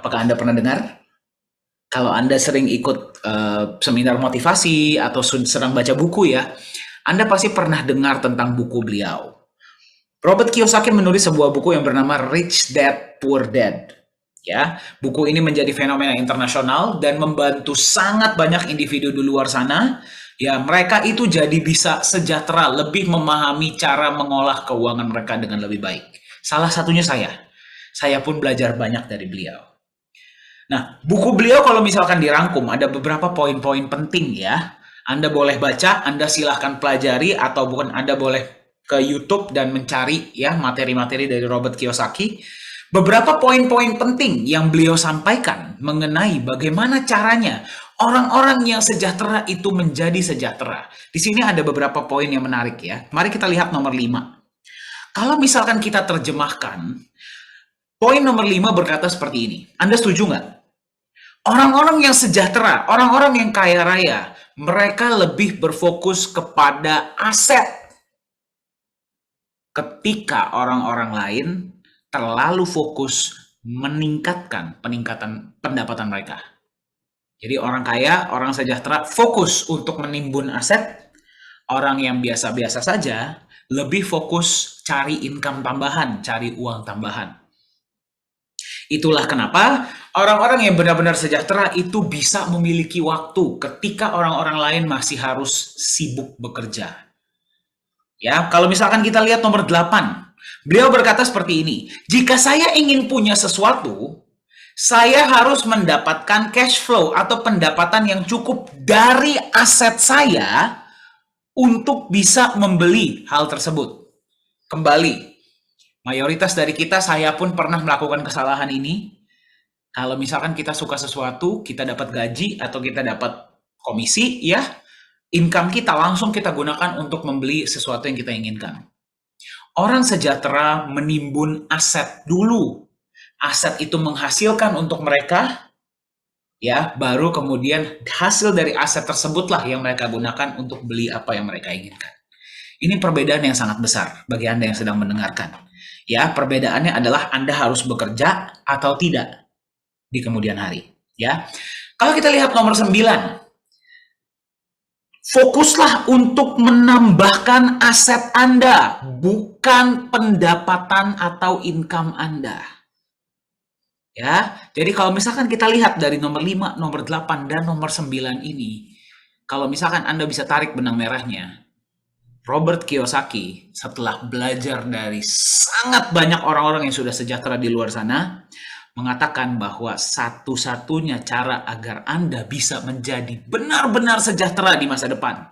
Apakah Anda pernah dengar? Kalau Anda sering ikut seminar motivasi atau sedang baca buku ya, Anda pasti pernah dengar tentang buku beliau. Robert Kiyosaki menulis sebuah buku yang bernama Rich Dad Poor Dad. Ya, buku ini menjadi fenomena internasional dan membantu sangat banyak individu di luar sana. Ya, mereka itu jadi bisa sejahtera, lebih memahami cara mengolah keuangan mereka dengan lebih baik. Salah satunya saya. Saya pun belajar banyak dari beliau. Nah, buku beliau kalau misalkan dirangkum ada beberapa poin-poin penting ya. Anda boleh baca, Anda silahkan pelajari atau bukan Anda boleh ke YouTube dan mencari ya materi-materi dari Robert Kiyosaki. Beberapa poin-poin penting yang beliau sampaikan mengenai bagaimana caranya orang-orang yang sejahtera itu menjadi sejahtera. Di sini ada beberapa poin yang menarik ya. Mari kita lihat nomor 5. Kalau misalkan kita terjemahkan, poin nomor 5 berkata seperti ini. Anda setuju nggak? Orang-orang yang sejahtera, orang-orang yang kaya raya, mereka lebih berfokus kepada aset ketika orang-orang lain terlalu fokus meningkatkan peningkatan pendapatan mereka. Jadi orang kaya, orang sejahtera fokus untuk menimbun aset, orang yang biasa-biasa saja lebih fokus cari income tambahan, cari uang tambahan. Itulah kenapa orang-orang yang benar-benar sejahtera itu bisa memiliki waktu ketika orang-orang lain masih harus sibuk bekerja. Ya, kalau misalkan kita lihat nomor 8, beliau berkata seperti ini, jika saya ingin punya sesuatu, saya harus mendapatkan cash flow atau pendapatan yang cukup dari aset saya untuk bisa membeli hal tersebut. Kembali, mayoritas dari kita, saya pun pernah melakukan kesalahan ini. Kalau misalkan kita suka sesuatu, kita dapat gaji atau kita dapat komisi, ya, income kita langsung kita gunakan untuk membeli sesuatu yang kita inginkan. Orang sejahtera menimbun aset dulu. Aset itu menghasilkan untuk mereka, ya, baru kemudian hasil dari aset tersebutlah yang mereka gunakan untuk beli apa yang mereka inginkan. Ini perbedaan yang sangat besar bagi Anda yang sedang mendengarkan. Ya, perbedaannya adalah Anda harus bekerja atau tidak di kemudian hari. Ya, kalau kita lihat nomor 9, fokuslah untuk menambahkan aset Anda, bukan pendapatan atau income Anda. Ya, jadi kalau misalkan kita lihat dari nomor 5, nomor 8, dan nomor 9 ini, kalau misalkan Anda bisa tarik benang merahnya, Robert Kiyosaki setelah belajar dari sangat banyak orang-orang yang sudah sejahtera di luar sana, mengatakan bahwa satu-satunya cara agar Anda bisa menjadi benar-benar sejahtera di masa depan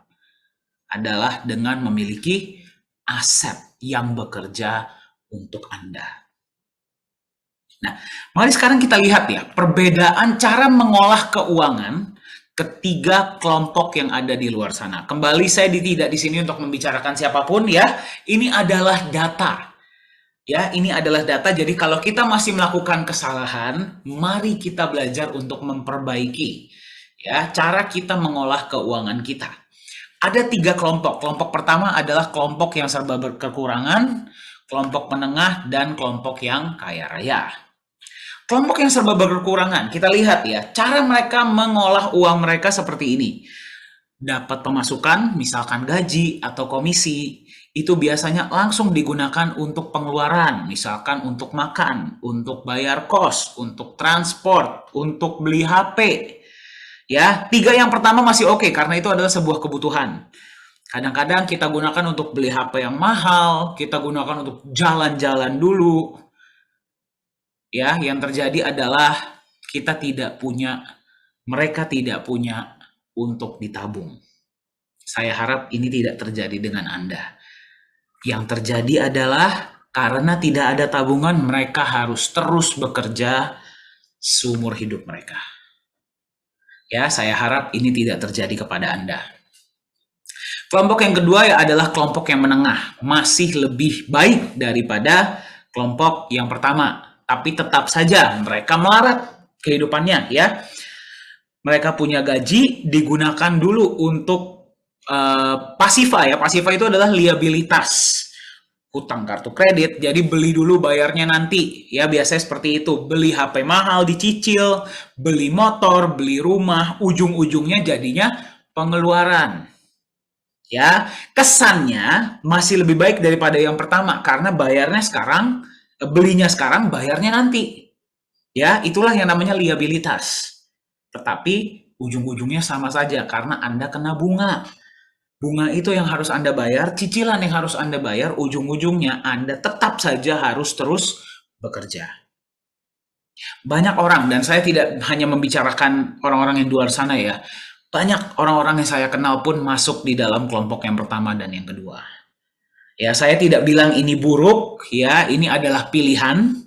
adalah dengan memiliki aset yang bekerja untuk Anda. Nah, mari sekarang kita lihat ya, perbedaan cara mengolah keuangan ketiga kelompok yang ada di luar sana. Kembali, saya tidak di sini untuk membicarakan siapapun ya. Ini adalah data. Ya, ini adalah data. Jadi kalau kita masih melakukan kesalahan, mari kita belajar untuk memperbaiki ya cara kita mengolah keuangan kita. Ada 3 kelompok. Kelompok pertama adalah kelompok yang serba berkekurangan, kelompok menengah, dan kelompok yang kaya raya. Kelompok yang serba berkekurangan, kita lihat ya, cara mereka mengolah uang mereka seperti ini. Dapat pemasukan, misalkan gaji atau komisi, itu biasanya langsung digunakan untuk pengeluaran, misalkan untuk makan, untuk bayar kos, untuk transport, untuk beli HP. Ya, 3 yang pertama masih oke, karena itu adalah sebuah kebutuhan. Kadang-kadang kita gunakan untuk beli HP yang mahal, kita gunakan untuk jalan-jalan dulu. Ya, yang terjadi adalah mereka tidak punya untuk ditabung. Saya harap ini tidak terjadi dengan Anda. Yang terjadi adalah karena tidak ada tabungan, mereka harus terus bekerja seumur hidup mereka. Ya, saya harap ini tidak terjadi kepada Anda. Kelompok yang kedua ya adalah kelompok yang menengah, masih lebih baik daripada kelompok yang pertama. Tapi tetap saja mereka melarat kehidupannya ya. Mereka punya gaji digunakan dulu untuk pasifa ya. Pasifa itu adalah liabilitas. hutang kartu kredit, jadi beli dulu bayarnya nanti. Ya, biasanya seperti itu. Beli HP mahal dicicil, beli motor, beli rumah, ujung-ujungnya jadinya pengeluaran. Ya, kesannya masih lebih baik daripada yang pertama karena bayarnya sekarang, belinya sekarang, bayarnya nanti. Ya, itulah yang namanya liabilitas. Tetapi ujung-ujungnya sama saja karena Anda kena bunga. Bunga itu yang harus Anda bayar, cicilan yang harus Anda bayar, ujung-ujungnya Anda tetap saja harus terus bekerja. Banyak orang, dan saya tidak hanya membicarakan orang-orang yang di luar sana ya, banyak orang-orang yang saya kenal pun masuk di dalam kelompok yang pertama dan yang kedua. Ya, saya tidak bilang ini buruk, ya, ini adalah pilihan.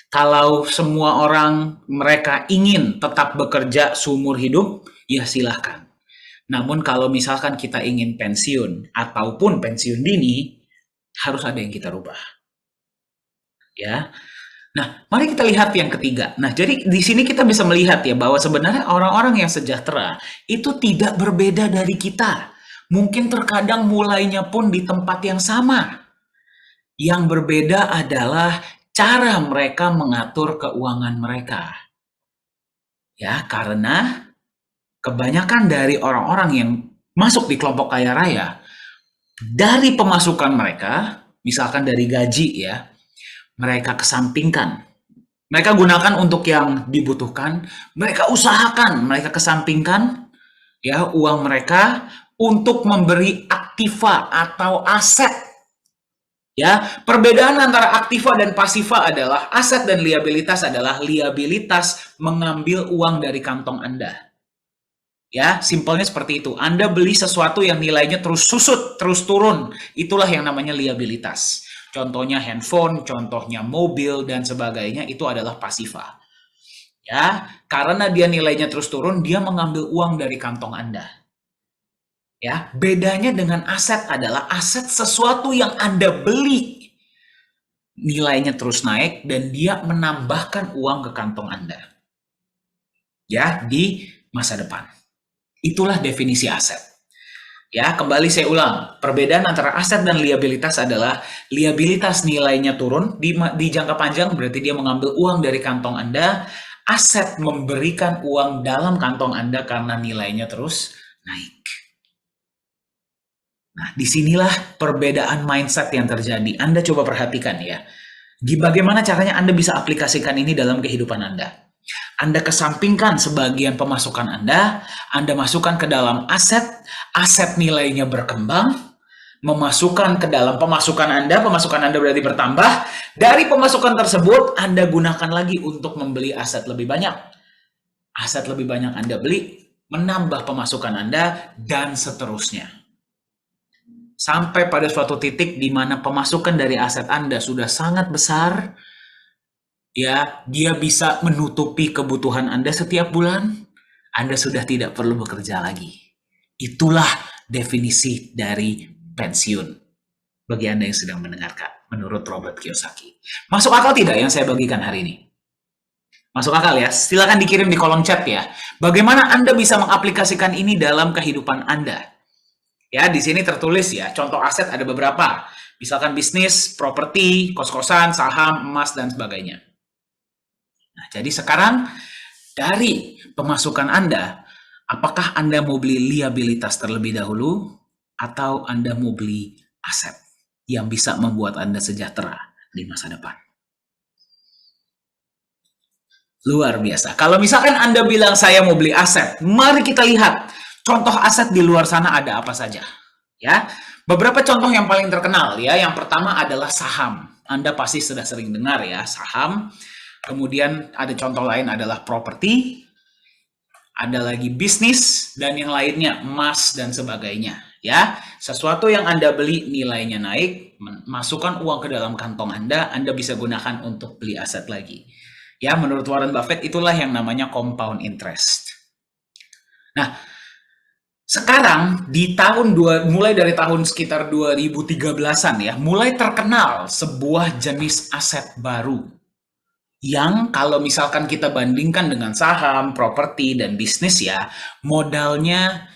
Kalau semua orang mereka ingin tetap bekerja seumur hidup, ya silahkan. Namun kalau misalkan kita ingin pensiun ataupun pensiun dini, harus ada yang kita rubah. Ya. Nah, mari kita lihat yang ketiga. Nah, jadi di sini kita bisa melihat ya bahwa sebenarnya orang-orang yang sejahtera itu tidak berbeda dari kita. Mungkin terkadang mulainya pun di tempat yang sama. Yang berbeda adalah cara mereka mengatur keuangan mereka. Ya, karena kebanyakan dari orang-orang yang masuk di kelompok kaya raya, dari pemasukan mereka, misalkan dari gaji ya, mereka kesampingkan. Mereka gunakan untuk yang dibutuhkan, mereka usahakan, mereka kesampingkan ya uang mereka untuk memberi aktiva atau aset. Ya, perbedaan antara aktiva dan pasiva adalah aset dan liabilitas adalah liabilitas mengambil uang dari kantong Anda. Ya, simpelnya seperti itu. Anda beli sesuatu yang nilainya terus susut, terus turun. Itulah yang namanya liabilitas. Contohnya handphone, contohnya mobil, dan sebagainya, itu adalah pasiva. Ya, karena dia nilainya terus turun, dia mengambil uang dari kantong Anda. Ya, bedanya dengan aset adalah aset sesuatu yang Anda beli. Nilainya terus naik dan dia menambahkan uang ke kantong Anda. Ya, di masa depan. Itulah definisi aset. Ya, kembali saya ulang. Perbedaan antara aset dan liabilitas adalah liabilitas nilainya turun di jangka panjang berarti dia mengambil uang dari kantong Anda. Aset memberikan uang dalam kantong Anda karena nilainya terus naik. Nah, disinilah perbedaan mindset yang terjadi. Anda coba perhatikan ya. Bagaimana caranya Anda bisa aplikasikan ini dalam kehidupan Anda? Anda kesampingkan sebagian pemasukan Anda masukkan ke dalam aset, aset nilainya berkembang, memasukkan ke dalam pemasukan Anda berarti bertambah, dari pemasukan tersebut Anda gunakan lagi untuk membeli aset lebih banyak. Aset lebih banyak Anda beli, menambah pemasukan Anda, dan seterusnya. Sampai pada suatu titik di mana pemasukan dari aset Anda sudah sangat besar, ya, dia bisa menutupi kebutuhan Anda setiap bulan, Anda sudah tidak perlu bekerja lagi. Itulah definisi dari pensiun bagi Anda yang sedang mendengarkan, menurut Robert Kiyosaki. Masuk akal tidak yang saya bagikan hari ini? Masuk akal ya? Silakan dikirim di kolom chat ya. Bagaimana Anda bisa mengaplikasikan ini dalam kehidupan Anda? Ya, di sini tertulis ya, contoh aset ada beberapa. Misalkan bisnis, properti, kos-kosan, saham, emas, dan sebagainya. Nah, jadi sekarang dari pemasukan Anda, apakah Anda mau beli liabilitas terlebih dahulu atau Anda mau beli aset yang bisa membuat Anda sejahtera di masa depan? Luar biasa. Kalau misalkan Anda bilang saya mau beli aset, mari kita lihat contoh aset di luar sana ada apa saja. Ya, beberapa contoh yang paling terkenal ya. Yang pertama adalah saham. Anda pasti sudah sering dengar ya, saham. Kemudian ada contoh lain adalah properti, ada lagi bisnis, dan yang lainnya emas dan sebagainya. Ya, sesuatu yang Anda beli nilainya naik, masukkan uang ke dalam kantong Anda bisa gunakan untuk beli aset lagi. Ya, menurut Warren Buffett itulah yang namanya compound interest. Nah, sekarang di mulai dari tahun sekitar 2013-an ya, mulai terkenal sebuah jenis aset baru yang kalau misalkan kita bandingkan dengan saham, properti, dan bisnis ya, modalnya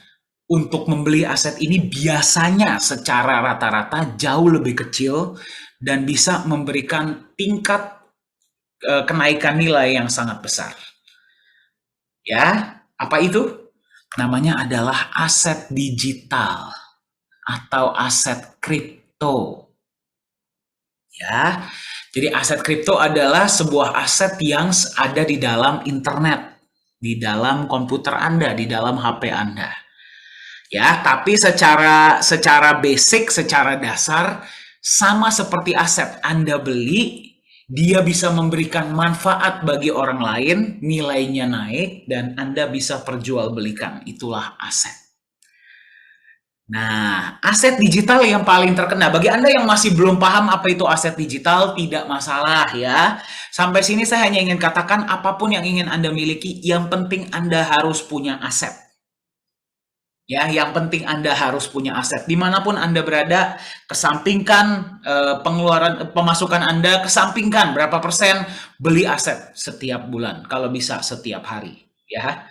untuk membeli aset ini biasanya secara rata-rata jauh lebih kecil dan bisa memberikan tingkat kenaikan nilai yang sangat besar. Ya, apa itu? Namanya adalah aset digital atau aset kripto. Ya, jadi aset kripto adalah sebuah aset yang ada di dalam internet, di dalam komputer Anda, di dalam HP Anda. Ya, tapi secara basic, secara dasar sama seperti aset Anda beli, dia bisa memberikan manfaat bagi orang lain, nilainya naik dan Anda bisa perjualbelikan. Itulah aset. Nah, aset digital yang paling terkena bagi Anda yang masih belum paham apa itu aset digital, tidak masalah ya. Sampai sini saya hanya ingin katakan apapun yang ingin Anda miliki, yang penting Anda harus punya aset. Ya, yang penting Anda harus punya aset. Dimanapun Anda berada, kesampingkan pemasukan Anda, kesampingkan berapa persen beli aset setiap bulan, kalau bisa setiap hari. Ya,